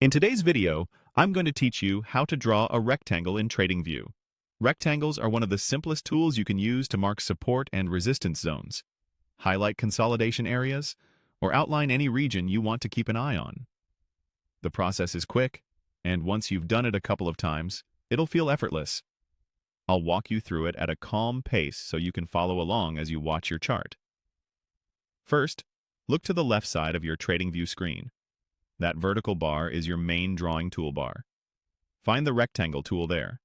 In today's video, I'm going to teach you how to draw a rectangle in TradingView. Rectangles are one of the simplest tools you can use to mark support and resistance zones, highlight consolidation areas, or outline any region you want to keep an eye on. The process is quick, and once you've done it a couple of times, it'll feel effortless. I'll walk you through it at a calm pace so you can follow along as you watch your chart. First, look to the left side of your TradingView screen. That vertical bar is your main drawing toolbar. Find the rectangle tool there.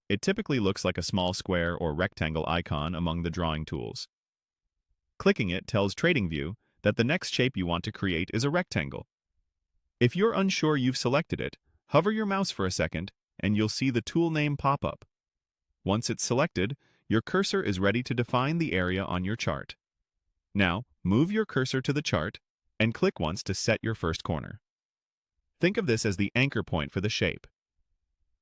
It typically looks like a small square or rectangle icon among the drawing tools. Clicking it tells TradingView that the next shape you want to create is a rectangle. If you're unsure you've selected it, hover your mouse for a second and you'll see the tool name pop up. Once it's selected, your cursor is ready to define the area on your chart. Now, move your cursor to the chart and click once to set your first corner. Think of this as the anchor point for the shape.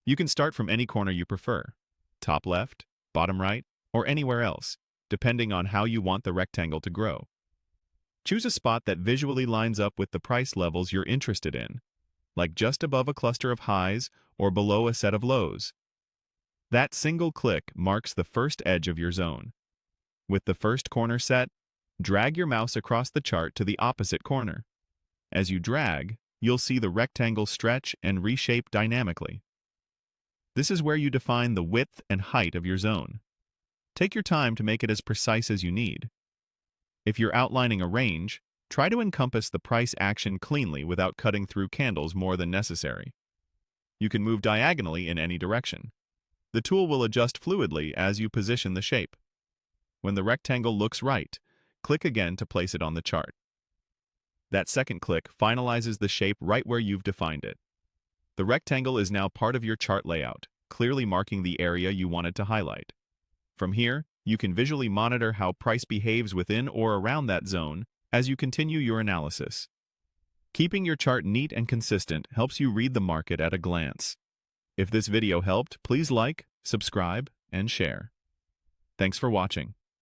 You can start from any corner you prefer, top left, bottom right, or anywhere else, depending on how you want the rectangle to grow. Choose a spot that visually lines up with the price levels you're interested in, like just above a cluster of highs or below a set of lows. That single click marks the first edge of your zone. With the first corner set, drag your mouse across the chart to the opposite corner. As you drag, you'll see the rectangle stretch and reshape dynamically. This is where you define the width and height of your zone. Take your time to make it as precise as you need. If you're outlining a range, try to encompass the price action cleanly without cutting through candles more than necessary. You can move diagonally in any direction. The tool will adjust fluidly as you position the shape. When the rectangle looks right, click again to place it on the chart. That second click finalizes the shape right where you've defined it. The rectangle is now part of your chart layout, clearly marking the area you wanted to highlight. From here, you can visually monitor how price behaves within or around that zone as you continue your analysis. Keeping your chart neat and consistent helps you read the market at a glance. If this video helped, please like, subscribe, and share. Thanks for watching.